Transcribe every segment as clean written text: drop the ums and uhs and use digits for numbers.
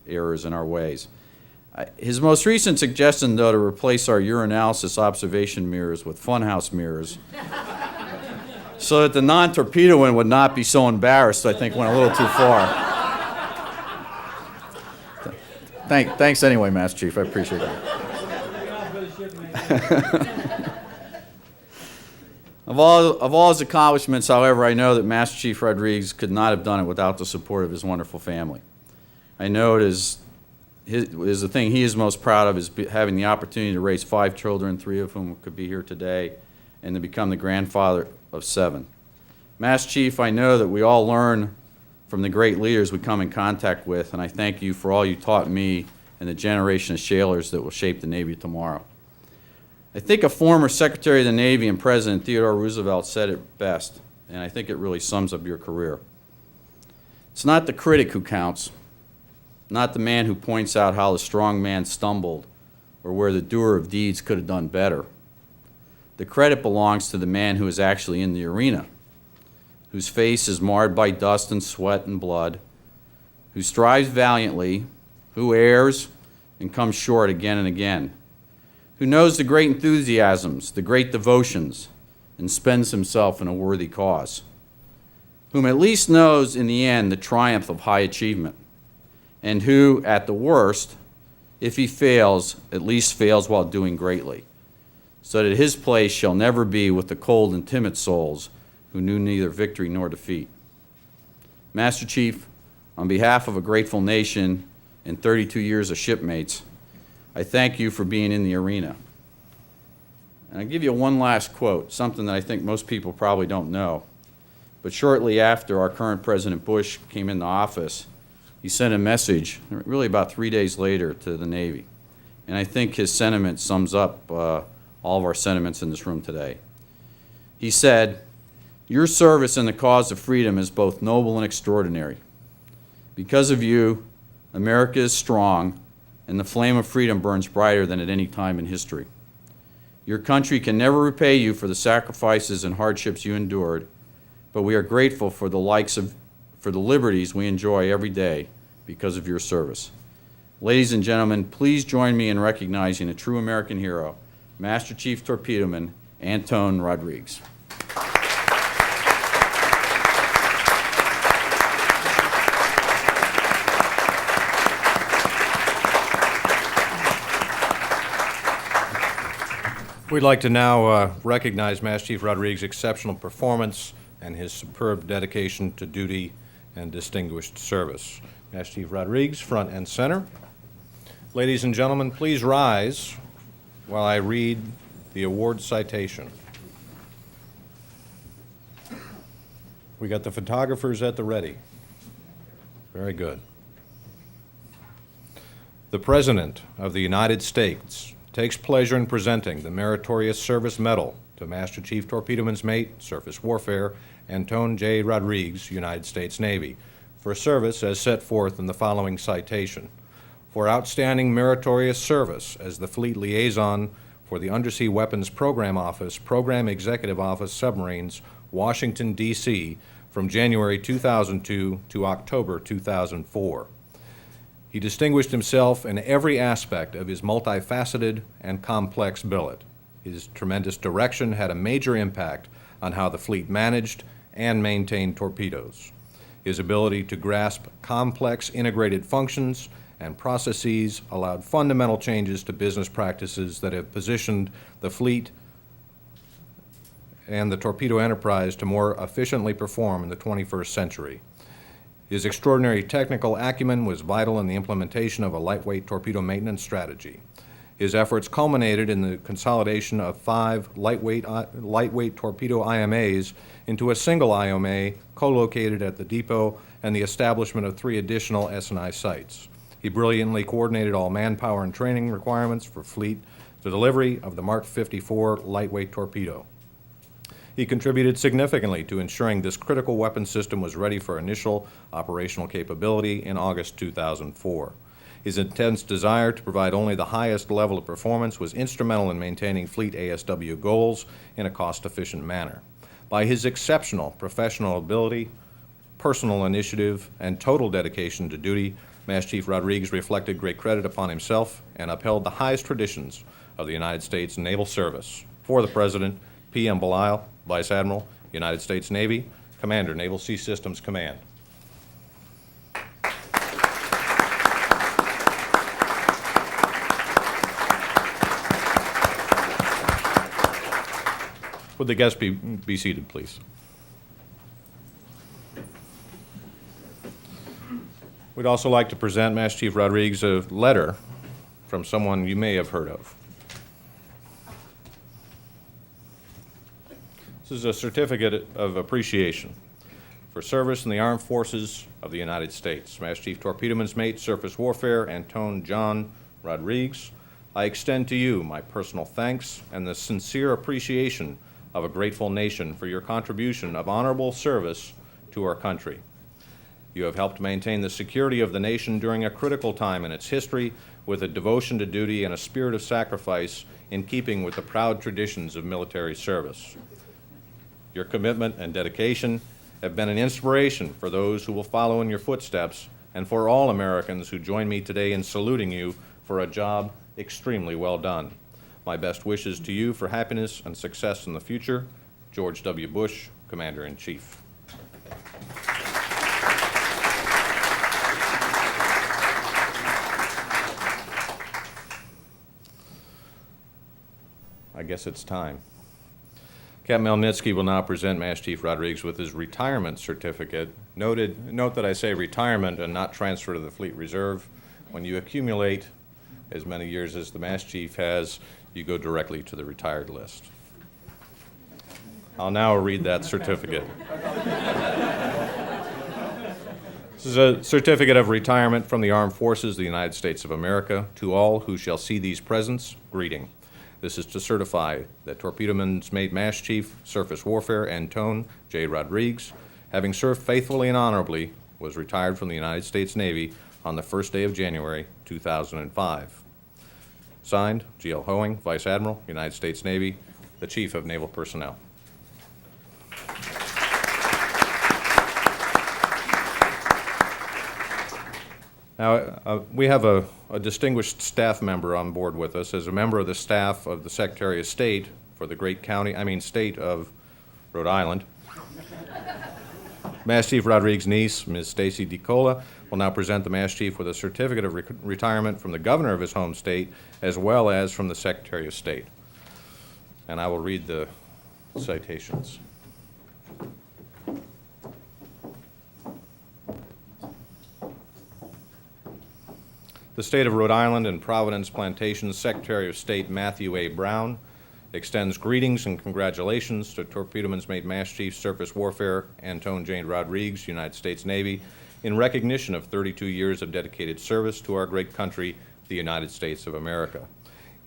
errors in our ways. His most recent suggestion, though, to replace our urinalysis observation mirrors with funhouse mirrors so that the non-torpedoing would not be so embarrassed, I think went a little too far. Thanks anyway, Master Chief. I appreciate that. Of all his accomplishments, however, I know that Master Chief Rodrigues could not have done it without the support of his wonderful family. I know it is the thing he is most proud of is having the opportunity to raise 5 children, 3 of whom could be here today, and to become the grandfather of 7. Master Chief, I know that we all learn from the great leaders we come in contact with, and I thank you for all you taught me and the generation of sailors that will shape the Navy tomorrow. I think a former Secretary of the Navy and President Theodore Roosevelt said it best, and I think it really sums up your career. It's not the critic who counts, not the man who points out how the strong man stumbled or where the doer of deeds could have done better. The credit belongs to the man who is actually in the arena, whose face is marred by dust and sweat and blood, who strives valiantly, who errs and comes short again and again, who knows the great enthusiasms, the great devotions, and spends himself in a worthy cause, whom at least knows in the end the triumph of high achievement, and who, at the worst, if he fails, at least fails while doing greatly, so that his place shall never be with the cold and timid souls who knew neither victory nor defeat. Master Chief, on behalf of a grateful nation and 32 years of shipmates, I thank you for being in the arena. And I'll give you one last quote, something that I think most people probably don't know. But shortly after our current President Bush came into office, he sent a message, really about 3 days later, to the Navy. And I think his sentiment sums up all of our sentiments in this room today. He said, "Your service in the cause of freedom is both noble and extraordinary. Because of you, America is strong, and the flame of freedom burns brighter than at any time in history. Your country can never repay you for the sacrifices and hardships you endured, but we are grateful for the liberties we enjoy every day because of your service." Ladies and gentlemen, please join me in recognizing a true American hero, Master Chief Torpedoman Antone Rodrigues. We'd like to now recognize Master Chief Rodrigues' exceptional performance and his superb dedication to duty and distinguished service. Master Chief Rodrigues, front and center. Ladies and gentlemen, please rise while I read the award citation. We got the photographers at the ready. Very good. The President of the United States takes pleasure in presenting the Meritorious Service Medal to Master Chief Torpedoman's Mate, Surface Warfare, Antone J. Rodrigues, United States Navy, for service as set forth in the following citation. For outstanding meritorious service as the Fleet Liaison for the Undersea Weapons Program Office, Program Executive Office Submarines, Washington, D.C., from January 2002 to October 2004. He distinguished himself in every aspect of his multifaceted and complex billet. His tremendous direction had a major impact on how the fleet managed and maintained torpedoes. His ability to grasp complex integrated functions and processes allowed fundamental changes to business practices that have positioned the fleet and the torpedo enterprise to more efficiently perform in the 21st century. His extraordinary technical acumen was vital in the implementation of a lightweight torpedo maintenance strategy. His efforts culminated in the consolidation of 5 lightweight torpedo IMAs into a single IMA co-located at the depot and the establishment of 3 additional S&I sites. He brilliantly coordinated all manpower and training requirements for fleet the delivery of the Mark 54 lightweight torpedo. He contributed significantly to ensuring this critical weapon system was ready for initial operational capability in August 2004. His intense desire to provide only the highest level of performance was instrumental in maintaining fleet ASW goals in a cost-efficient manner. By his exceptional professional ability, personal initiative, and total dedication to duty, Master Chief Rodrigues reflected great credit upon himself and upheld the highest traditions of the United States Naval Service. For the President, P.M. Belisle, Vice Admiral, United States Navy, Commander, Naval Sea Systems Command. Would the guests be seated, please? We'd also like to present Master Chief Rodrigues a letter from someone you may have heard of. This is a certificate of appreciation for service in the Armed Forces of the United States. Master Chief Torpedoman's Mate, Surface Warfare, Antone John Rodrigues. I extend to you my personal thanks and the sincere appreciation of a grateful nation for your contribution of honorable service to our country. You have helped maintain the security of the nation during a critical time in its history with a devotion to duty and a spirit of sacrifice in keeping with the proud traditions of military service. Your commitment and dedication have been an inspiration for those who will follow in your footsteps and for all Americans who join me today in saluting you for a job extremely well done. My best wishes to you for happiness and success in the future. George W. Bush, Commander-in-Chief. I guess it's time. Captain Melnitsky will now present Master Chief Rodrigues with his retirement certificate. Note that I say retirement and not transfer to the Fleet Reserve. When you accumulate as many years as the Master Chief has, you go directly to the retired list. I'll now read that certificate. This is a certificate of retirement from the Armed Forces of the United States of America. To all who shall see these presents, greeting. This is to certify that Torpedoman's Mate Master Chief, Surface Warfare, Antone J. Rodrigues, having served faithfully and honorably, was retired from the United States Navy on the first day of January 2005. Signed, G.L. Hoeing, Vice Admiral, United States Navy, the Chief of Naval Personnel. Now, we have a distinguished staff member on board with us. As a member of the staff of the Secretary of State for the great state of Rhode Island, Master Chief Rodrigues' niece, Ms. Stacy DeCola, will now present the Master Chief with a certificate of retirement from the governor of his home state, as well as from the Secretary of State. And I will read the citations. The State of Rhode Island and Providence Plantations Secretary of State Matthew A. Brown extends greetings and congratulations to Torpedoman's Mate Master Chief Surface Warfare Antone J. Rodrigues, United States Navy, in recognition of 32 years of dedicated service to our great country, the United States of America.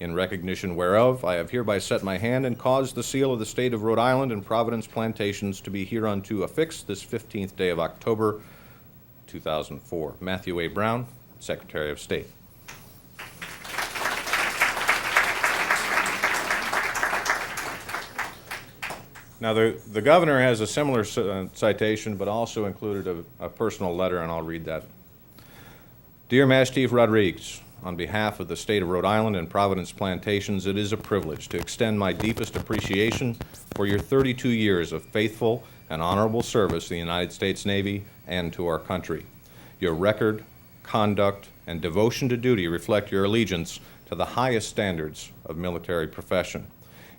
In recognition whereof, I have hereby set my hand and caused the seal of the State of Rhode Island and Providence Plantations to be hereunto affixed this 15th day of October, 2004. Matthew A. Brown, Secretary of State. Now, the governor has a similar citation, but also included a personal letter, and I'll read that. Dear Master Chief Rodrigues, on behalf of the State of Rhode Island and Providence Plantations, it is a privilege to extend my deepest appreciation for your 32 years of faithful and honorable service to the United States Navy and to our country. Your record, conduct, and devotion to duty reflect your allegiance to the highest standards of military profession.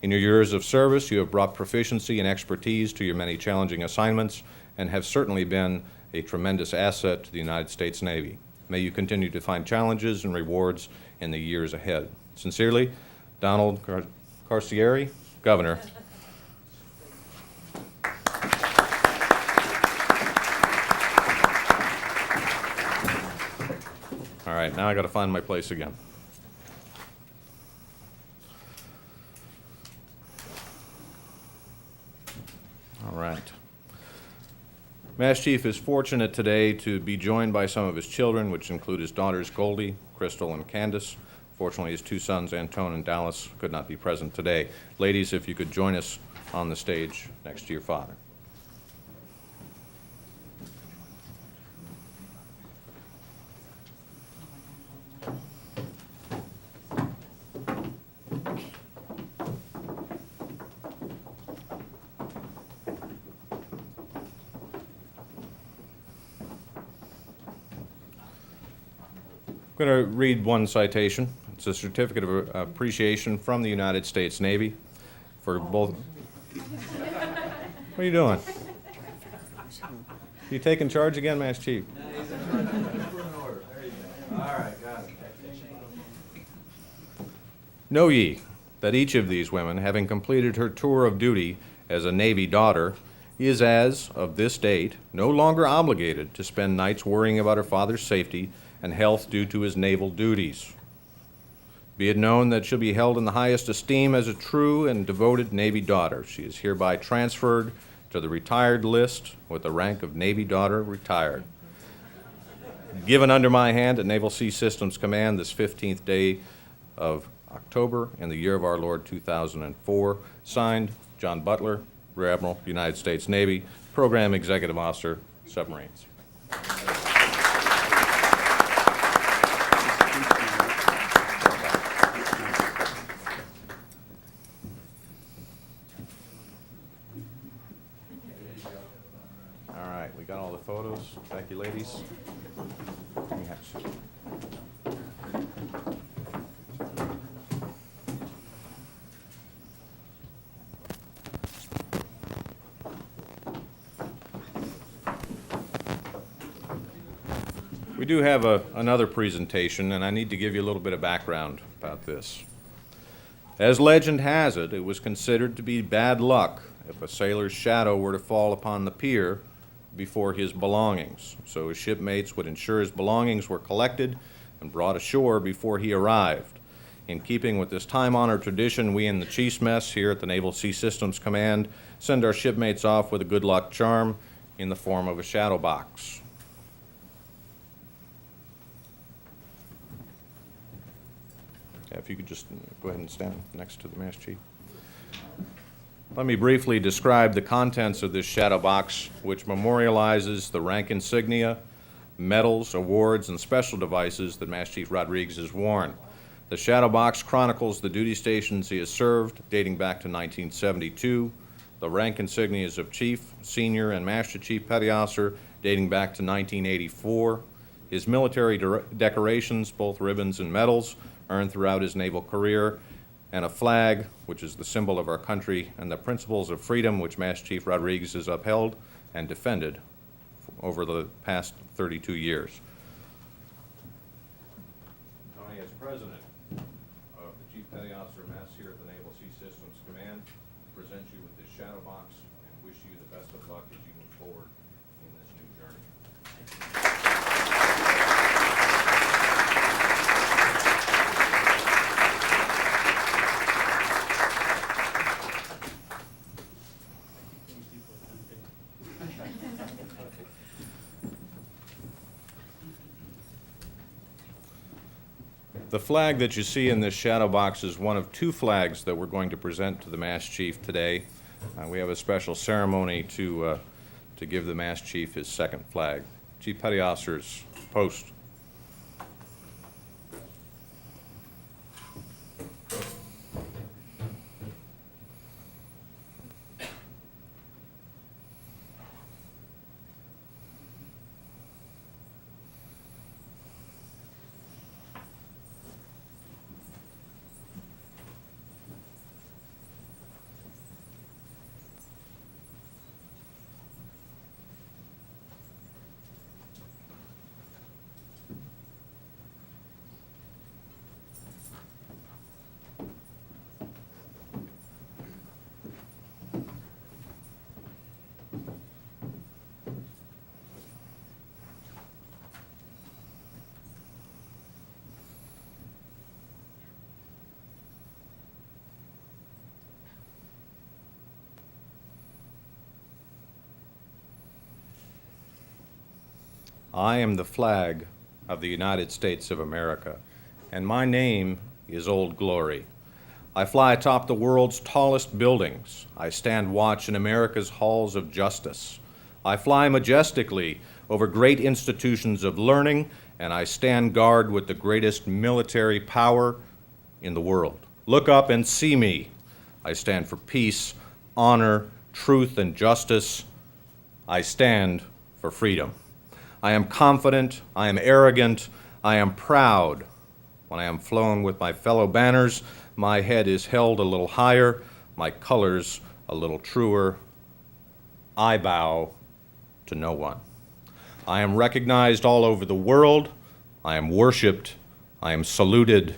In your years of service, you have brought proficiency and expertise to your many challenging assignments and have certainly been a tremendous asset to the United States Navy. May you continue to find challenges and rewards in the years ahead. Sincerely, Donald Carcieri, Governor. All right, now I got to find my place again. All right. Master Chief is fortunate today to be joined by some of his children, which include his daughters Goldie, Crystal, and Candace. Fortunately, his two sons, Antone and Dallas, could not be present today. Ladies, if you could join us on the stage next to your father. I'm going to read one citation. It's a certificate of appreciation from the United States Navy for both. What are you doing? You taking charge again, Master Chief? Know ye that each of these women, having completed her tour of duty as a Navy daughter, is as of this date no longer obligated to spend nights worrying about her father's safety and health due to his naval duties. Be it known that she'll be held in the highest esteem as a true and devoted Navy daughter. She is hereby transferred to the retired list with the rank of Navy daughter retired. Given under my hand at Naval Sea Systems Command this 15th day of October in the year of our Lord 2004. Signed, John Butler, Rear Admiral, United States Navy, Program Executive Officer, Submarines. All right, we got all the photos. Thank you, ladies. Let me have some. We do have another presentation, and I need to give you a little bit of background about this. As legend has it, it was considered to be bad luck if a sailor's shadow were to fall upon the pier before his belongings. So his shipmates would ensure his belongings were collected and brought ashore before he arrived. In keeping with this time-honored tradition, we in the Chiefs Mess here at the Naval Sea Systems Command send our shipmates off with a good luck charm in the form of a shadow box. If you could just go ahead and stand next to the Master Chief. Let me briefly describe the contents of this shadow box, which memorializes the rank insignia, medals, awards, and special devices that Master Chief Rodrigues has worn. The shadow box chronicles the duty stations he has served, dating back to 1972, the rank insignias of Chief, Senior, and Master Chief Petty Officer, dating back to 1984, his military decorations, both ribbons and medals, earned throughout his naval career, and a flag, which is the symbol of our country, and the principles of freedom which Master Chief Rodrigues has upheld and defended over the past 32 years. Tony, as President of the Chief Petty Officer Mess here at the Naval Sea Systems Command, present you with this shadow box and wish you the best of luck as you move forward in this new journey. The flag that you see in this shadow box is one of two flags that we're going to present to the Master Chief today. We have a special ceremony to give the Master Chief his second flag. Chief Petty Officers, post. I am the flag of the United States of America, and my name is Old Glory. I fly atop the world's tallest buildings. I stand watch in America's halls of justice. I fly majestically over great institutions of learning and I stand guard with the greatest military power in the world. Look up and see me. I stand for peace, honor, truth, and justice. I stand for freedom. I am confident, I am arrogant, I am proud. When I am flown with my fellow banners, my head is held a little higher, my colors a little truer. I bow to no one. I am recognized all over the world. I am worshiped. I am saluted.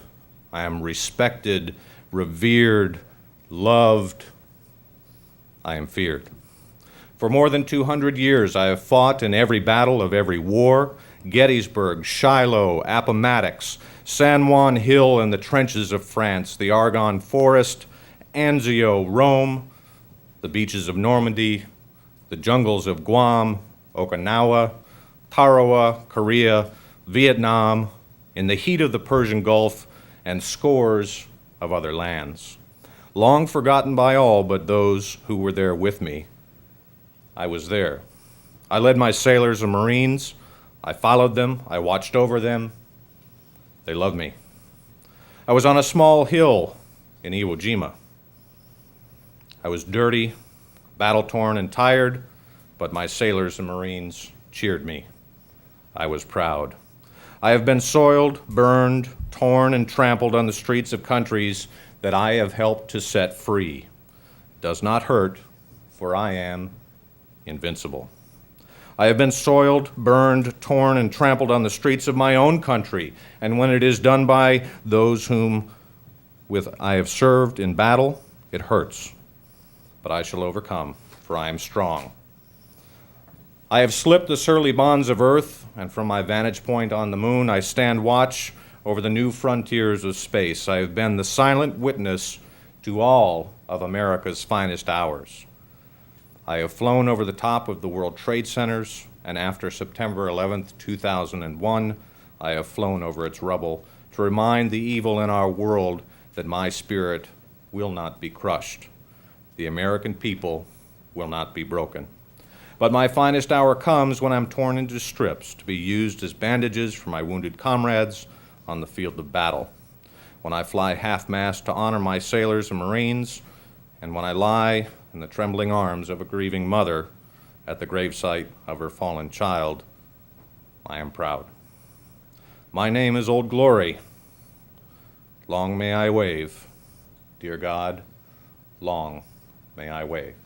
I am respected, revered, loved. I am feared. For more than 200 years, I have fought in every battle of every war: Gettysburg, Shiloh, Appomattox, San Juan Hill and the trenches of France, the Argonne Forest, Anzio, Rome, the beaches of Normandy, the jungles of Guam, Okinawa, Tarawa, Korea, Vietnam, in the heat of the Persian Gulf, and scores of other lands. Long forgotten by all but those who were there with me, I was there. I led my sailors and Marines. I followed them. I watched over them. They loved me. I was on a small hill in Iwo Jima. I was dirty, battle-torn, and tired, but my sailors and Marines cheered me. I was proud. I have been soiled, burned, torn, and trampled on the streets of countries that I have helped to set free. It does not hurt, for I am invincible. I have been soiled, burned, torn, and trampled on the streets of my own country, and when it is done by those whom I have served in battle, it hurts. But I shall overcome, for I am strong. I have slipped the surly bonds of earth, and from my vantage point on the moon, I stand watch over the new frontiers of space. I have been the silent witness to all of America's finest hours. I have flown over the top of the World Trade Centers, and after September 11th, 2001, I have flown over its rubble to remind the evil in our world that my spirit will not be crushed. The American people will not be broken. But my finest hour comes when I'm torn into strips to be used as bandages for my wounded comrades on the field of battle, when I fly half-mast to honor my sailors and Marines, and when I lie in the trembling arms of a grieving mother at the gravesite of her fallen child. I am proud. My name is Old Glory. Long may I wave, dear God, long may I wave.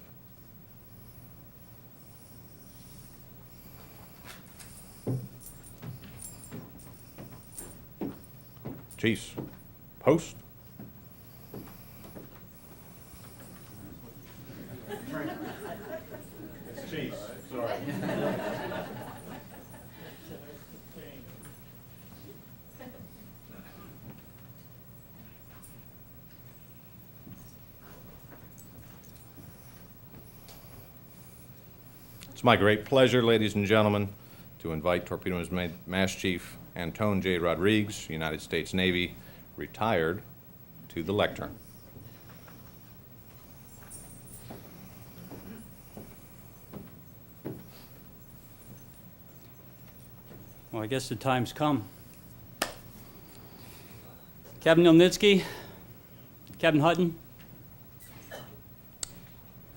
Chiefs, post. Chiefs, sorry. It's my great pleasure, ladies and gentlemen, to invite Torpedoes Master Chief Antone J. Rodrigues, United States Navy, retired, to the lectern. Well, I guess the time's come. Captain Ilnitsky, Captain Hutton,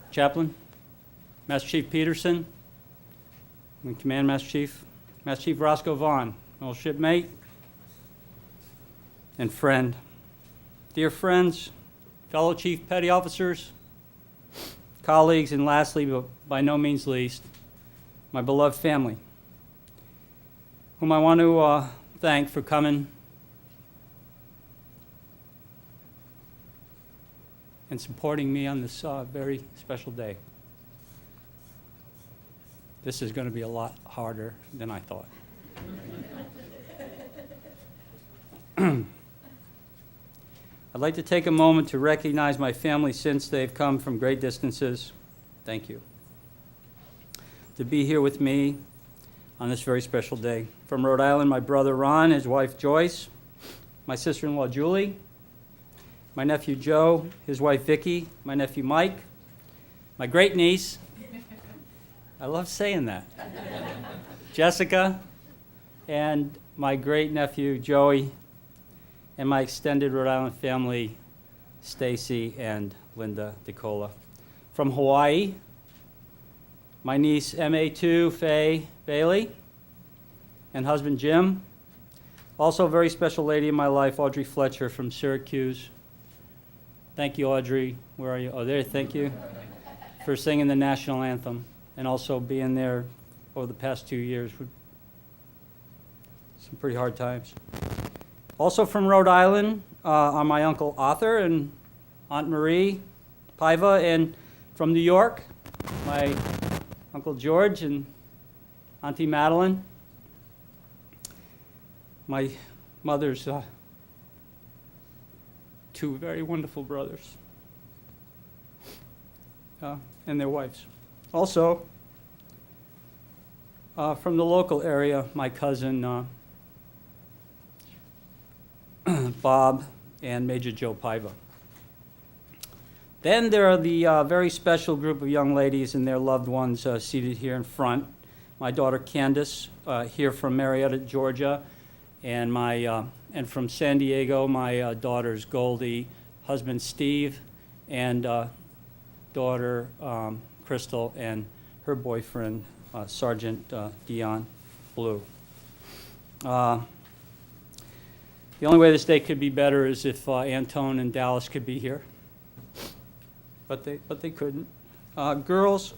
Chaplain, Master Chief Peterson, and Command Master Chief Roscoe Vaughn, old shipmate and friend. Dear friends, fellow Chief Petty Officers, colleagues, and lastly, but by no means least, my beloved family, whom I want to thank for coming and supporting me on this very special day. This is going to be a lot harder than I thought. I'd like to take a moment to recognize my family since they've come from great distances. Thank you. To be here with me on this very special day. From Rhode Island, my brother Ron, his wife Joyce, my sister-in-law Julie, my nephew Joe, his wife Vicky, my nephew Mike, my great niece, I love saying that, Jessica, and my great-nephew, Joey, and my extended Rhode Island family, Stacy and Linda DeCola. From Hawaii, my niece, MA2 Faye Bailey, and husband, Jim. Also a very special lady in my life, Audrey Fletcher from Syracuse. Thank you, Audrey. Where are you? Oh, there, thank you for singing the national anthem and also being there over the past 2 years. Some pretty hard times. Also from Rhode Island are my Uncle Arthur and Aunt Marie Paiva, and from New York, my Uncle George and Auntie Madeline. My mother's two very wonderful brothers and their wives. Also, from the local area, my cousin Bob and Major Joe Paiva. Then there are the very special group of young ladies and their loved ones seated here in front. My daughter Candace, here from Marietta, Georgia, and and from San Diego, my daughters Goldie, husband Steve, and daughter Crystal, and her boyfriend Sergeant Dion Blue. The only way this day could be better is if Antone and Dallas could be here, but they couldn't. Girls,